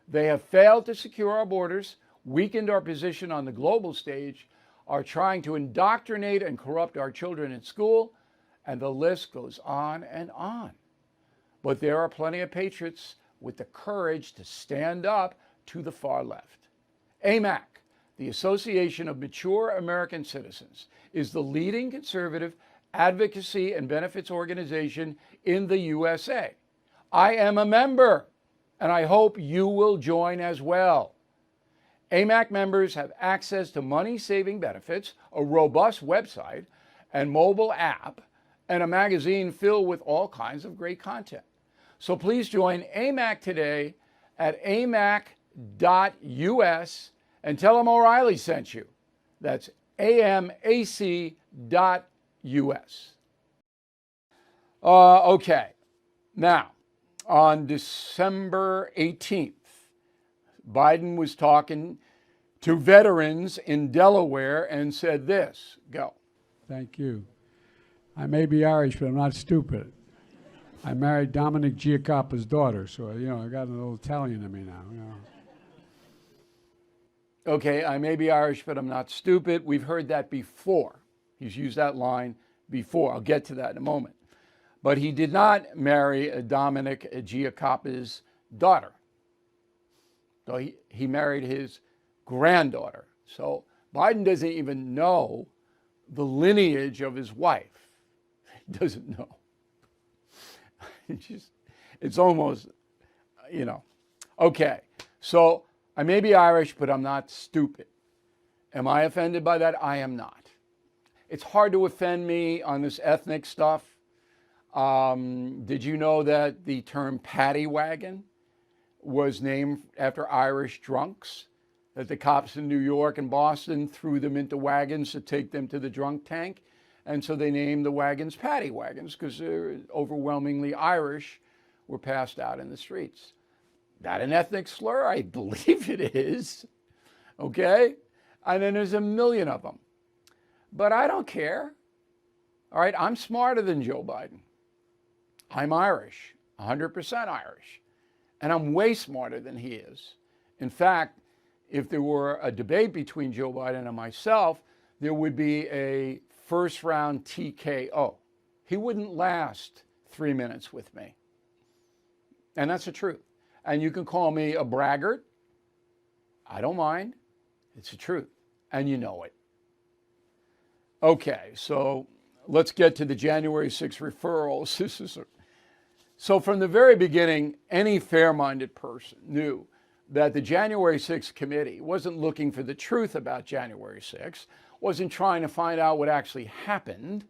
They have failed to secure our borders, weakened our position on the global stage, are trying to indoctrinate and corrupt our children in school, and the list goes on and on. But there are plenty of patriots with the courage to stand up to the far left. AMAC, the Association of Mature American Citizens, is the leading conservative advocacy and benefits organization in the USA. I am a member, and I hope you will join as well. AMAC members have access to money-saving benefits, a robust website and mobile app, and a magazine filled with all kinds of great content. So please join AMAC today at amac.us and tell them O'Reilly sent you. That's amac.us. Okay. Now, on December 18th, Biden was talking to veterans in Delaware and said this. Go. Thank you. I may be Irish, but I'm not stupid. I married Dominic Giacoppa's daughter, so, I got a little Italian in me now, Okay, I may be Irish, but I'm not stupid. We've heard that before. He's used that line before. I'll get to that in a moment. But he did not marry Dominic Giacoppa's daughter. So he married his granddaughter. So Biden doesn't even know the lineage of his wife. He doesn't know. It's almost, Okay, so I may be Irish, but I'm not stupid. Am I offended by that? I am not. It's hard to offend me on this ethnic stuff. Did you know that the term paddy wagon was named after Irish drunks? That the cops in New York and Boston threw them into wagons to take them to the drunk tank. And so they named the wagons paddy wagons because they're overwhelmingly Irish were passed out in the streets. That an ethnic slur? I believe it is. Okay? And then there's a million of them. But I don't care. All right? I'm smarter than Joe Biden. I'm Irish, 100% Irish. And I'm way smarter than he is. In fact, if there were a debate between Joe Biden and myself, there would be a first round TKO. He wouldn't last 3 minutes with me. And that's the truth. And you can call me a braggart. I don't mind. It's the truth. And you know it. Okay, so let's get to the January 6th referrals. So from the very beginning, any fair-minded person knew that the January 6th committee wasn't looking for the truth about January 6th, wasn't trying to find out what actually happened.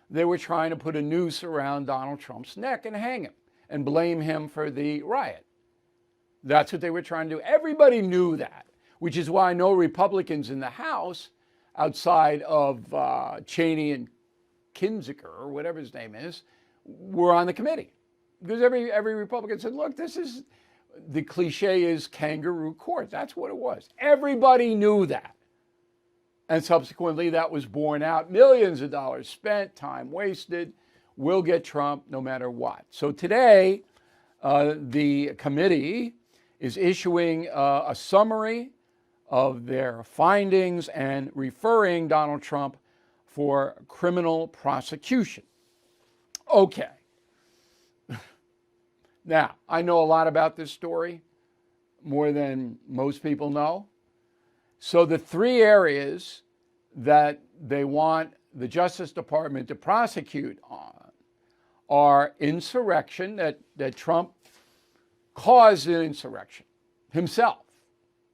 They were trying to put a noose around Donald Trump's neck and hang him and blame him for the riot. That's what they were trying to do. Everybody knew that, which is why no Republicans in the House, outside of Cheney and Kinzinger, or whatever his name is, were on the committee. Because every Republican said, look, this is, the cliche is kangaroo court. That's what it was. Everybody knew that. And subsequently, that was borne out. Millions of dollars spent, time wasted. We'll get Trump no matter what. So today, the committee is issuing a summary of their findings and referring Donald Trump for criminal prosecution. Okay. Now, I know a lot about this story, more than most people know. So the three areas that they want the Justice Department to prosecute on are insurrection, that Trump caused an insurrection himself,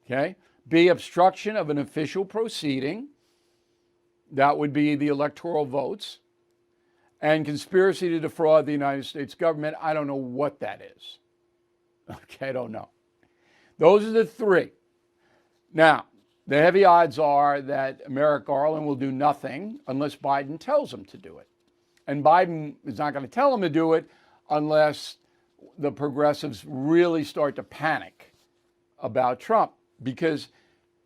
okay? B, obstruction of an official proceeding, that would be the electoral votes, and conspiracy to defraud the United States government. I don't know what that is. Okay, I don't know. Those are the three. Now, the heavy odds are that Merrick Garland will do nothing unless Biden tells him to do it. And Biden is not going to tell him to do it unless the progressives really start to panic about Trump. Because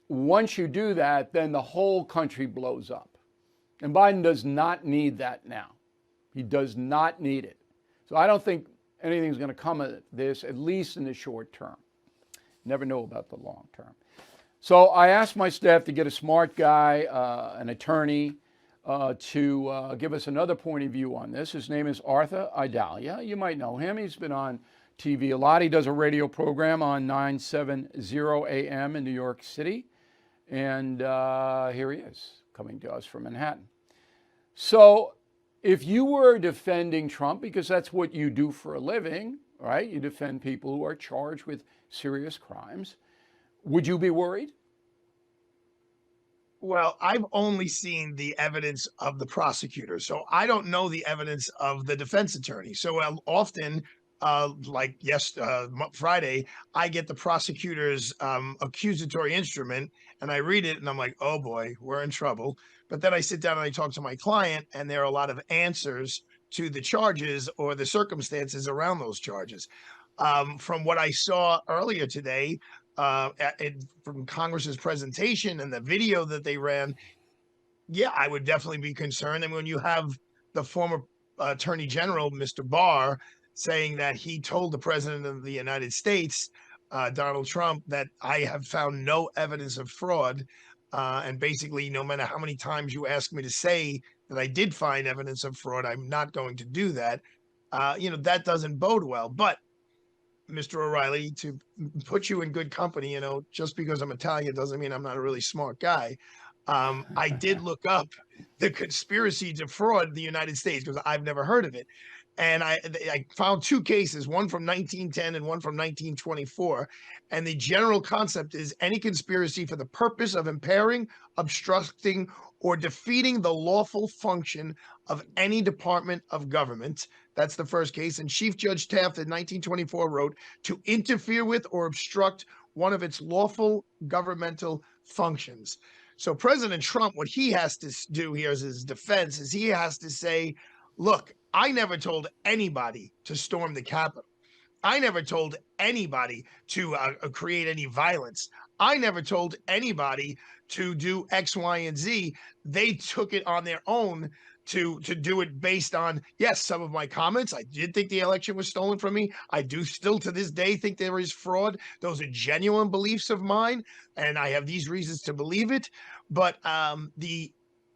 once you do that, then the whole country blows up. And Biden does not need that now. He does not need it. So I don't think anything's going to come of this, at least in the short term. Never know about the long term. So I asked my staff to get a smart guy, an attorney, to give us another point of view on this. His name is Arthur Idalia. You might know him. He's been on TV a lot. He does a radio program on 970 AM in New York City. And here he is, coming to us from Manhattan. So if you were defending Trump, because that's what you do for a living, right? You defend people who are charged with serious crimes. Would you be worried? Well, I've only seen the evidence of the prosecutor, so I don't know the evidence of the defense attorney. So often, like Friday, I get the prosecutor's accusatory instrument, and I read it, and I'm like, oh boy, we're in trouble. But then I sit down and I talk to my client, and there are a lot of answers to the charges or the circumstances around those charges. From what I saw earlier today, from Congress's presentation and the video that they ran, yeah, I would definitely be concerned. And when you have the former Attorney General, Mr. Barr, saying that he told the President of the United States, Donald Trump, that I have found no evidence of fraud. And basically, no matter how many times you ask me to say that I did find evidence of fraud, I'm not going to do that. That doesn't bode well. But Mr. O'Reilly, to put you in good company, just because I'm Italian doesn't mean I'm not a really smart guy. I did look up the conspiracy to defraud the United States because I've never heard of it. And I found two cases, one from 1910 and one from 1924. And the general concept is any conspiracy for the purpose of impairing, obstructing, or defeating the lawful function of any department of government. That's the first case. And Chief Judge Taft in 1924 wrote, to interfere with or obstruct one of its lawful governmental functions. So President Trump, what he has to do here as his defense is he has to say, look, I never told anybody to storm the Capitol. I never told anybody to create any violence. I never told anybody to do X, Y, and Z. They took it on their own to do it based on, yes, some of my comments. I did think the election was stolen from me. I do still to this day think there is fraud. Those are genuine beliefs of mine, and I have these reasons to believe it. But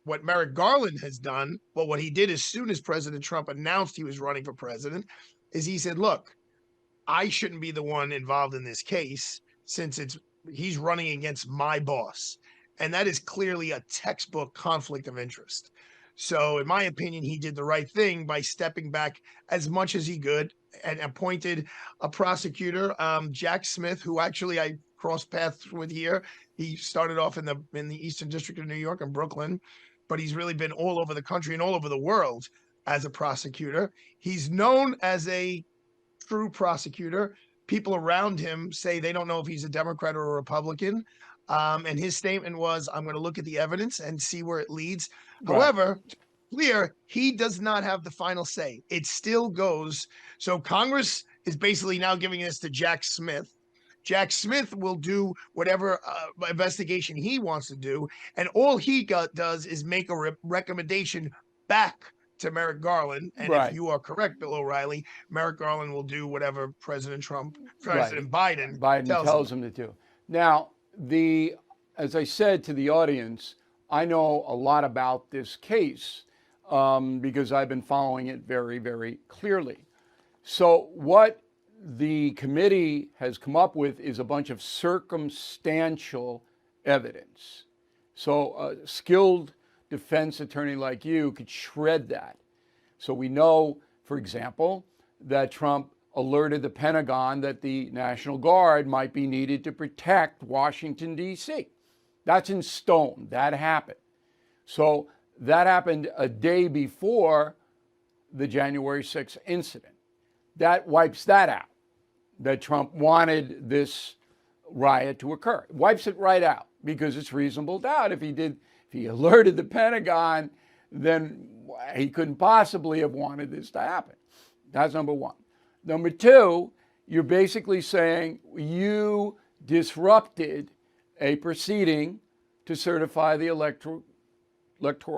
what Merrick Garland has done, well, what he did as soon as President Trump announced he was running for president, is he said, look, I shouldn't be the one involved in this case since he's running against my boss. And that is clearly a textbook conflict of interest. So in my opinion, he did the right thing by stepping back as much as he could. and appointed a prosecutor, Jack Smith, who actually I crossed paths with here. He started off in the Eastern District of New York in Brooklyn, but he's really been all over the country and all over the world as a prosecutor. He's known as a true prosecutor. People around him say they don't know if he's a Democrat or a Republican. And his statement was, I'm going to look at the evidence and see where it leads. Right. However, clear, he does not have the final say. It still goes. So Congress is basically now giving this to Jack Smith. Jack Smith will do whatever investigation he wants to do. And all he does is make a recommendation back to Merrick Garland. And Right. if you are correct, Bill O'Reilly, Merrick Garland will do whatever President Right. Biden tells him to do. Now, as I said to the audience, I know a lot about this case because I've been following it very, very clearly. So what the committee has come up with is a bunch of circumstantial evidence. So a skilled defense attorney like you could shred that. So we know, for example, that Trump alerted the Pentagon that the National Guard might be needed to protect Washington, D.C. That's in stone. That happened. So that happened a day before the January 6th incident. That wipes that out, that Trump wanted this riot to occur. It wipes it right out because it's reasonable doubt. If he alerted the Pentagon, then he couldn't possibly have wanted this to happen. That's number one. Number two, you're basically saying you disrupted a proceeding to certify the electoral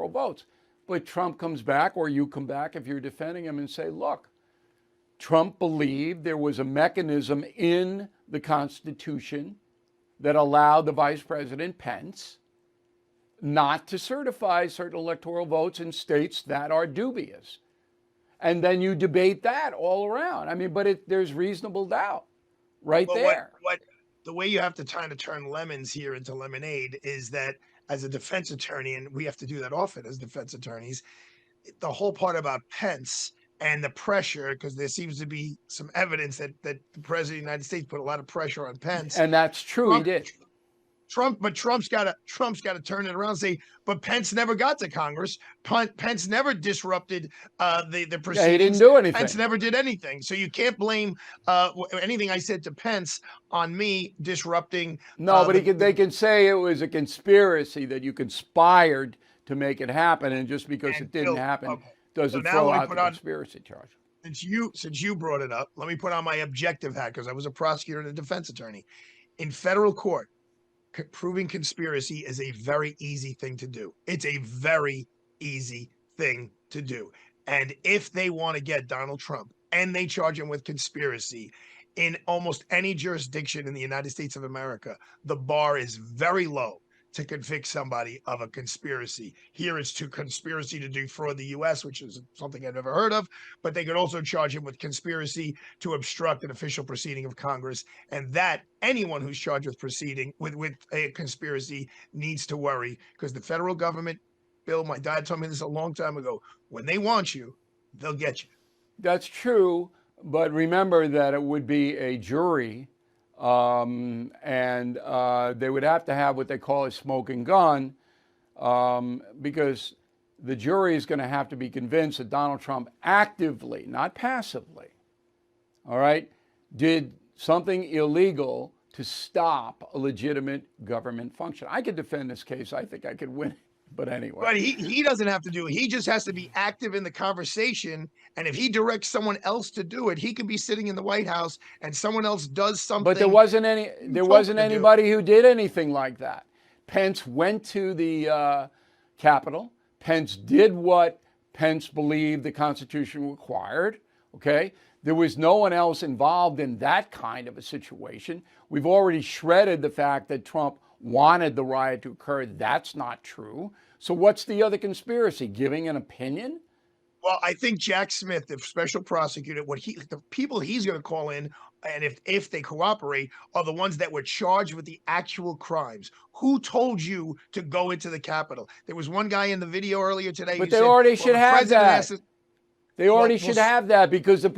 votes. But Trump comes back, or you come back if you're defending him and say, look, Trump believed there was a mechanism in the Constitution that allowed the Vice President Pence not to certify certain electoral votes in states that are dubious. And then you debate that all around. I mean, but there's reasonable doubt there. The way you have to kind of turn lemons here into lemonade is that as a defense attorney, and we have to do that often as defense attorneys, the whole part about Pence and the pressure, because there seems to be some evidence that the president of the United States put a lot of pressure on Pence. And that's true, he did. Trump's got to turn it around and say, but Pence never got to Congress. Pence never disrupted the proceedings. Yeah, he didn't do anything. Pence never did anything. So you can't blame anything I said to Pence on me disrupting. No, but they can say it was a conspiracy, that you conspired to make it happen, and just because it didn't happen doesn't throw out the conspiracy charge. Since you brought it up, let me put on my objective hat, because I was a prosecutor and a defense attorney. In federal court, proving conspiracy is a very easy thing to do. It's a very easy thing to do. And if they want to get Donald Trump and they charge him with conspiracy, in almost any jurisdiction in the United States of America, the bar is very low to convict somebody of a conspiracy. Here it's to conspiracy to defraud the U.S., which is something I've never heard of, but they could also charge him with conspiracy to obstruct an official proceeding of Congress. And that anyone who's charged with proceeding with a conspiracy needs to worry, because the federal government, Bill, my dad told me this a long time ago, when they want you, they'll get you. That's true, but remember that it would be a jury, and they would have to have what they call a smoking gun, because the jury is going to have to be convinced that Donald Trump actively, not passively, all right, did something illegal to stop a legitimate government function. I could defend this case. I think I could win it. But anyway. But he doesn't have to do it. He just has to be active in the conversation. And if he directs someone else to do it, he could be sitting in the White House and someone else does something. But there wasn't anybody who did anything like that. Pence went to the Capitol. Pence did what Pence believed the Constitution required. Okay. There was no one else involved in that kind of a situation. We've already shredded the fact that Trump wanted the riot to occur. That's not true. So what's the other conspiracy? Giving an opinion? Well, I think Jack Smith, the special prosecutor, the people he's going to call in, and if they cooperate, are the ones that were charged with the actual crimes. Who told you to go into the Capitol? There was one guy in the video earlier today. But they already should have that. They already should have that because the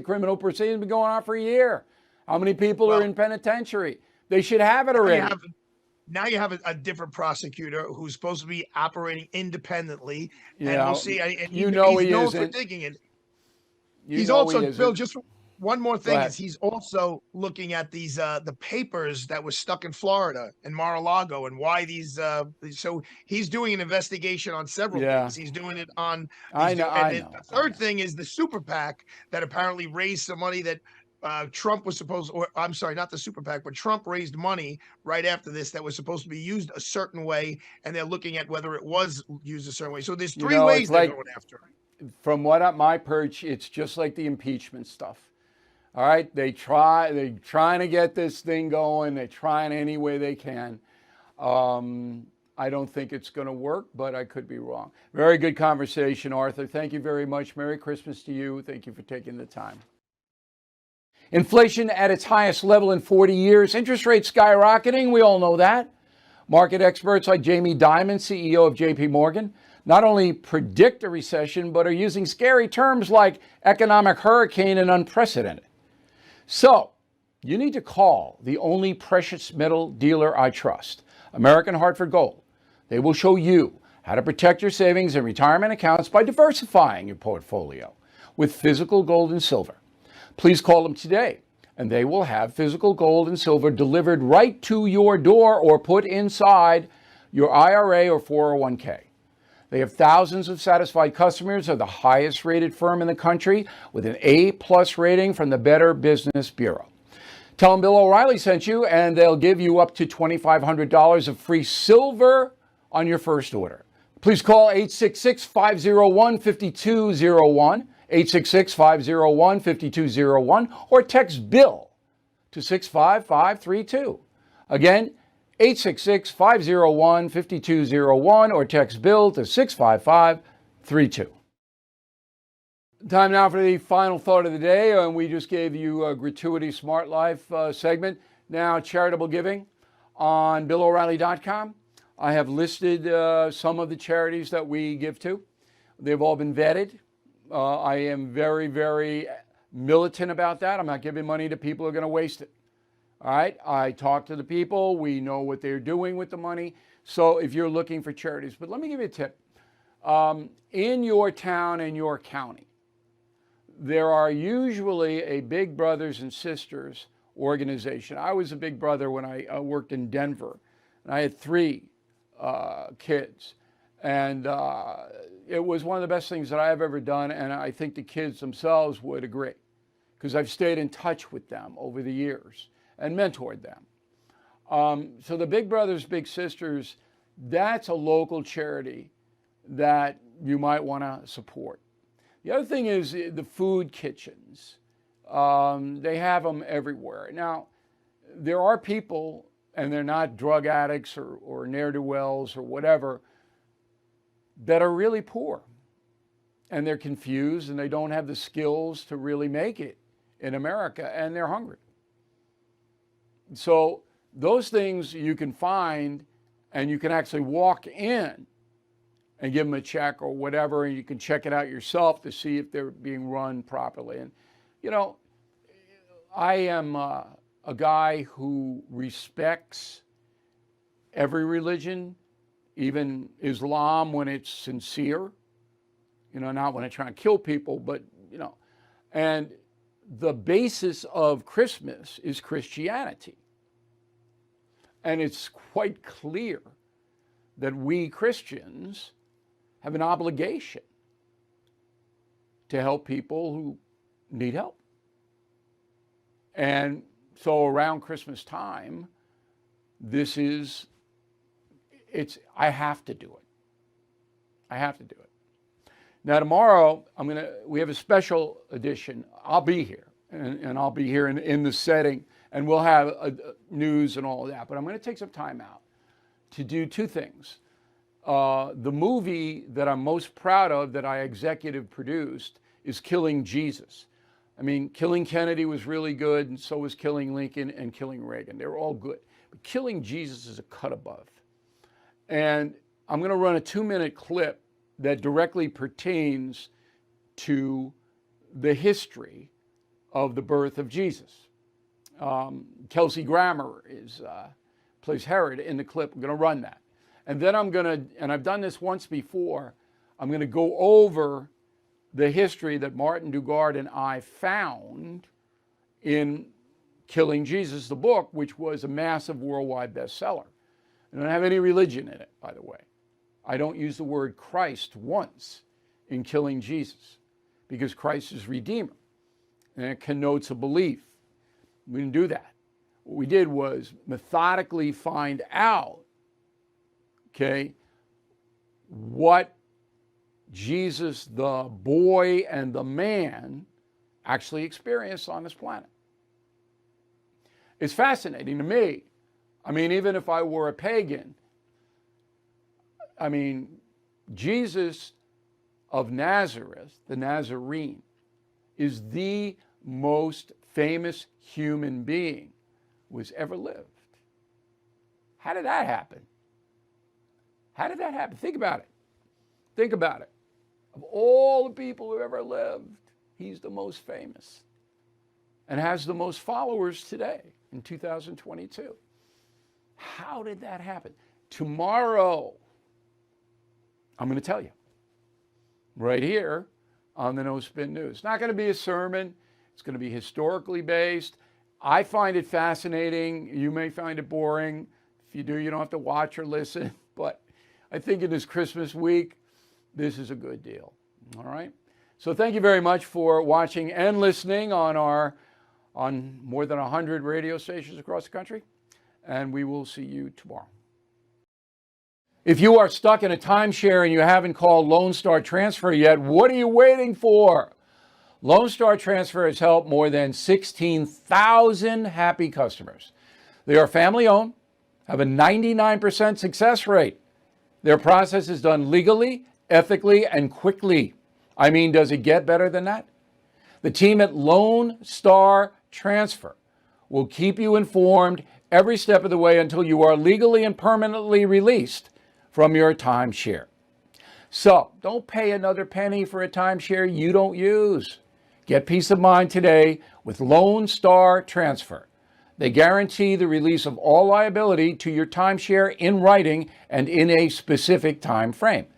criminal proceedings, have been going on for a year. How many people are in penitentiary? They should have it already. Now you have a different prosecutor who's supposed to be operating independently, and Yeah, we'll see. And you he's know he known for isn't. thinking it. You He's know also he isn't. Bill. Just one more Go thing ahead. is he's also looking at these the papers that were stuck in Florida and Mar-a-Lago, and why these. So he's doing an investigation on several Yeah. things. He's doing it on. I know. The third thing is the super PAC that apparently raised some money that Trump was supposed, or I'm sorry, not the super PAC, but Trump raised money right after this that was supposed to be used a certain way, and they're looking at whether it was used a certain way. So there's three ways they're going after. From what at my perch, it's just like the impeachment stuff. All right, they're trying to get this thing going. They're trying any way they can. I don't think it's going to work, but I could be wrong. Very good conversation, Arthur. Thank you very much. Merry Christmas to you. Thank you for taking the time. Inflation at its highest level in 40 years. Interest rates skyrocketing. We all know that. Market experts like Jamie Dimon, CEO of JP Morgan, not only predict a recession, but are using scary terms like economic hurricane and unprecedented. So, you need to call the only precious metal dealer I trust, American Hartford Gold. They will show you how to protect your savings and retirement accounts by diversifying your portfolio with physical gold and silver. Please call them today, and they will have physical gold and silver delivered right to your door or put inside your IRA or 401k. They have thousands of satisfied customers, are the highest rated firm in the country with an A+ rating from the Better Business Bureau. Tell them Bill O'Reilly sent you, and they'll give you up to $2,500 of free silver on your first order. Please call 866-501-5201, 866-501-5201, or text BILL to 65532. Again, 866-501-5201 or text BILL to 65532. Time now for the final thought of the day, and we just gave you a gratuity Smart Life segment. Now, charitable giving on BillO'Reilly.com. I have listed some of the charities that we give to. They've all been vetted. I am very, very militant about that. I'm not giving money to people who are going to waste it. All right, I talk to the people. We know what they're doing with the money. So if you're looking for charities, but let me give you a tip. In your town and your county, there are usually a Big Brothers and Sisters organization. I was a Big Brother when I worked in Denver, and I had 3 kids. And it was one of the best things that I've ever done, and I think the kids themselves would agree, because I've stayed in touch with them over the years and mentored them. So the Big Brothers, Big Sisters, that's a local charity that you might want to support. The other thing is the food kitchens. They have them everywhere. Now, there are people, and they're not drug addicts or ne'er-do-wells or whatever, that are really poor. And they're confused, and they don't have the skills to really make it in America, and they're hungry. So those things you can find, and you can actually walk in and give them a check or whatever, and you can check it out yourself to see if they're being run properly. And, you know, I am a guy who respects every religion, even Islam when it's sincere, you know, not when it's trying to kill people, but, you know, and the basis of Christmas is Christianity. And it's quite clear that we Christians have an obligation to help people who need help. And so around Christmas time, I have to do it. I have to do it. Now tomorrow, we have a special edition. I'll be here, and I'll be here in the setting, and we'll have news and all of that. But I'm going to take some time out to do 2 things. The movie that I'm most proud of that I executive produced is Killing Jesus. I mean, Killing Kennedy was really good, and so was Killing Lincoln and Killing Reagan. They were all good. But Killing Jesus is a cut above. And I'm going to run a 2-minute clip that directly pertains to the history of the birth of Jesus. Kelsey Grammer plays Herod in the clip. I'm going to run that. And then I'm going to, and I've done this once before, I'm going to go over the history that Martin Dugard and I found in Killing Jesus, the book, which was a massive worldwide bestseller. I don't have any religion in it, by the way. I don't use the word Christ once in Killing Jesus because Christ is Redeemer and it connotes a belief. We didn't do that. What we did was methodically find out, okay, what Jesus, the boy and the man, actually experienced on this planet. It's fascinating to me. I mean, even if I were a pagan, I mean, Jesus of Nazareth, the Nazarene, is the most famous human being who has ever lived. How did that happen? How did that happen? Think about it. Think about it. Of all the people who ever lived, he's the most famous and has the most followers today in 2022. How did that happen? Tomorrow, I'm going to tell you right here on the No Spin News. It's not going to be a sermon. It's going to be historically based. I find it fascinating. You may find it boring. If you do, you don't have to watch or listen. But I think in this Christmas week, this is a good deal. All right? So thank you very much for watching and listening on more than 100 radio stations across the country. And we will see you tomorrow. If you are stuck in a timeshare and you haven't called Lone Star Transfer yet, what are you waiting for? Lone Star Transfer has helped more than 16,000 happy customers. They are family-owned, have a 99% success rate. Their process is done legally, ethically, and quickly. I mean, does it get better than that? The team at Lone Star Transfer will keep you informed every step of the way until you are legally and permanently released from your timeshare. So don't pay another penny for a timeshare you don't use. Get peace of mind today with Lone Star Transfer. They guarantee the release of all liability to your timeshare in writing and in a specific time frame.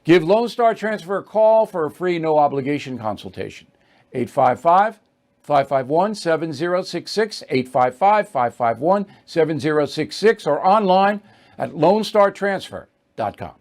Give Lone Star Transfer a call for a free no-obligation consultation. 855-551-7066, 855-551-7066, or online at lonestartransfer.com.